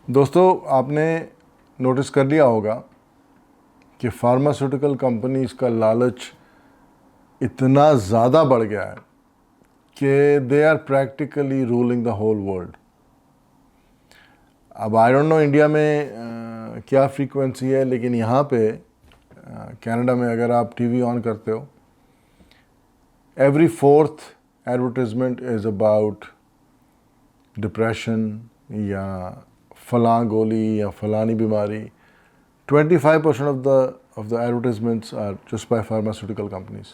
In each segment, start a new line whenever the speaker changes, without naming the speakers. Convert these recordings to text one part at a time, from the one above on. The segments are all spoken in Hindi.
दोस्तों, आपने नोटिस कर लिया होगा कि फार्मास्यूटिकल कंपनीज का लालच इतना ज़्यादा बढ़ गया है कि they are practically ruling the whole world. अब आई डोंट नो इंडिया में क्या फ्रीक्वेंसी है, लेकिन यहाँ पे कनाडा में अगर आप टीवी ऑन करते हो, every fourth advertisement is about depression या फलां गोली या फलानी बीमारी। 25% of the advertisements are just by pharmaceutical companies।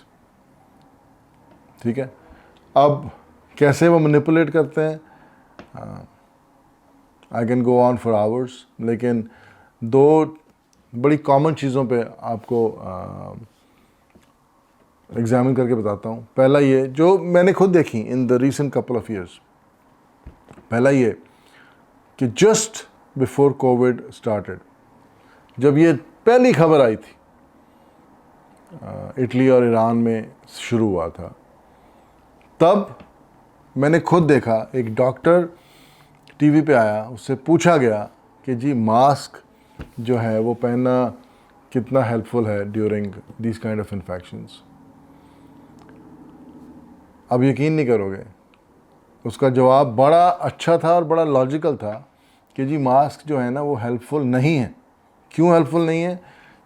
ठीक है, अब कैसे वो मैनिपुलेट करते हैं, I can go on for hours, लेकिन दो बड़ी कॉमन चीज़ों पे आपको एग्जामिन करके बताता हूँ। पहला ये जो मैंने खुद देखी in the recent couple of years. पहला ये कि जस्ट बिफोर कोविड स्टार्टेड, जब ये पहली खबर आई थी, इटली और ईरान में शुरू हुआ था, तब मैंने खुद देखा एक डॉक्टर टीवी पे आया, उससे पूछा गया कि जी मास्क जो है वो पहनना कितना हेल्पफुल है during this kind of infections. अब यकीन नहीं करोगे, उसका जवाब बड़ा अच्छा था और बड़ा लॉजिकल था कि जी मास्क जो है ना वो हेल्पफुल नहीं है। क्यों हेल्पफुल नहीं है?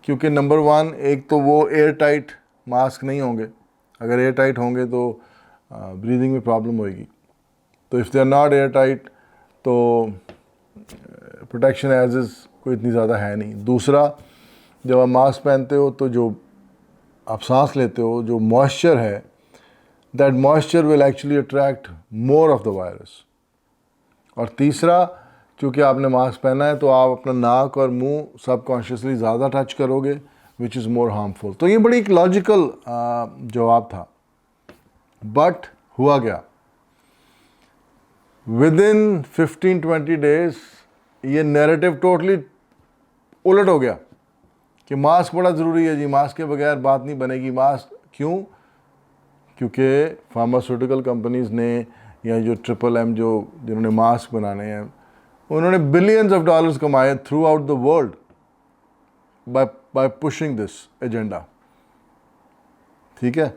क्योंकि नंबर वन, एक तो वो एयर टाइट मास्क नहीं होंगे। अगर एयर टाइट होंगे तो ब्रीदिंग में प्रॉब्लम होएगी। तो if they are not air tight तो प्रोटेक्शन एज इज़ कोई इतनी ज़्यादा है नहीं। दूसरा, जब आप मास्क पहनते हो तो जो आप सांस लेते हो, जो मॉइस्चर है, that moisture will actually attract more of the virus. और तीसरा, चूँकि आपने मास्क पहना है तो आप अपना नाक और मुंह सबकॉन्शियसली ज़्यादा टच करोगे, विच इज़ मोर हार्मफुल। तो ये बड़ी एक लॉजिकल जवाब था। बट हुआ क्या, विद इन 15-20 डेज ये नैरेटिव टोटली उलट हो गया कि मास्क बड़ा ज़रूरी है जी, मास्क के बगैर बात नहीं बनेगी। मास्क क्यों? क्योंकि फार्मास्यूटिकल कंपनीज़ ने या जो MMM जिन्होंने मास्क बनाने हैं, उन्होंने बिलियंस ऑफ डॉलर्स कमाए through out the world by pushing this agenda. ठीक है,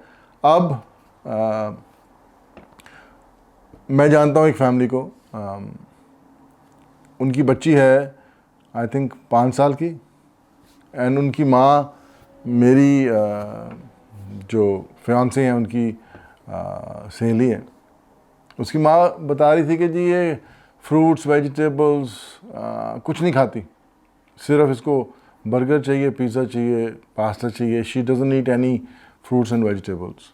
अब मैं जानता हूँ एक फैमिली को, उनकी बच्ची है आई थिंक 5 साल की, एंड उनकी माँ मेरी जो फियांसे हैं उनकी सहेली हैं, उसकी माँ बता रही थी कि जी ये फ्रूट्स वेजिटेबल्स कुछ नहीं खाती, सिर्फ इसको बर्गर चाहिए, पिज़्ज़ा चाहिए, पास्ता चाहिए। She doesn't eat any fruits and vegetables.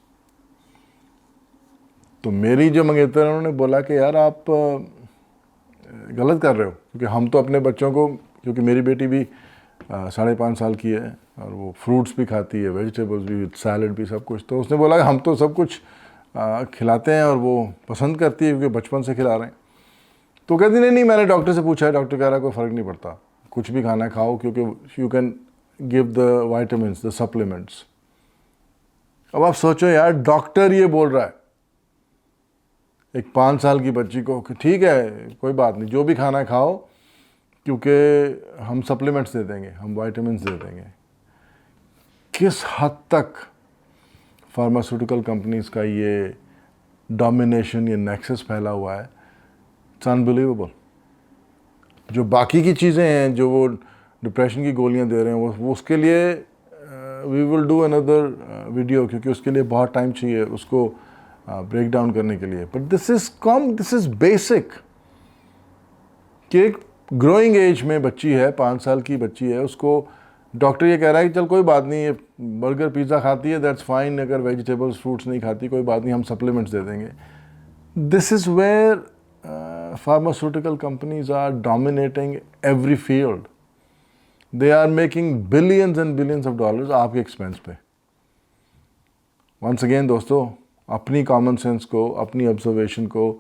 तो मेरी जो मंगेतर है उन्होंने बोला कि यार आप गलत कर रहे हो, क्योंकि हम तो अपने बच्चों को, क्योंकि मेरी बेटी भी 5.5 साल की है और वो फ्रूट्स भी खाती है, वेजिटेबल्स भी, सैलड भी, सब कुछ। तो उसने बोला कि हम तो सब कुछ खिलाते हैं और वो पसंद करती है क्योंकि बचपन से खिला रहे हैं। तो कहती नहीं, मैंने डॉक्टर से पूछा है, डॉक्टर कह रहा है कोई फ़र्क नहीं पड़ता, कुछ भी खाना खाओ, क्योंकि you can give the vitamins, the supplements. अब आप सोचो यार, डॉक्टर ये बोल रहा है एक 5 साल की बच्ची को कि ठीक है कोई बात नहीं, जो भी खाना खाओ, क्योंकि हम सप्लीमेंट्स दे देंगे, हम वाइटामिन्स दे देंगे। किस हद तक फार्मास्यूटिकल कंपनीज़ का ये डोमिनेशन, ये नेक्सस फैला हुआ है, इट्स अनबिलीवेबल। जो बाकी की चीज़ें हैं, जो वो डिप्रेशन की गोलियां दे रहे हैं, वो उसके लिए we will do another video, क्योंकि उसके लिए बहुत टाइम चाहिए उसको ब्रेक डाउन करने के लिए। बट दिस इज़ बेसिक कि एक ग्रोइंग एज में बच्ची है, 5 साल की बच्ची है, उसको डॉक्टर ये कह रहा है कि चल कोई बात नहीं, ये बर्गर पिज़्ज़ा खाती है, दैट्स फाइन, अगर वेजिटेबल्स फ्रूट्स नहीं खाती कोई बात नहीं, हम सप्लीमेंट्स दे देंगे। This is where pharmaceutical companies are dominating every field. They are making billions and billions of dollars आपके एक्सपेंस पे। Once again दोस्तों, अपनी कॉमन सेंस को, अपनी ऑब्जर्वेशन को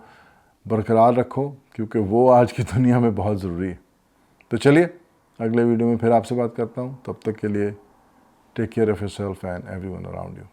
बरकरार रखो, क्योंकि वो आज की दुनिया में बहुत ज़रूरी है। तो चलिए अगले वीडियो में फिर आपसे बात करता हूँ। तब तक के लिए take care of yourself and everyone around you.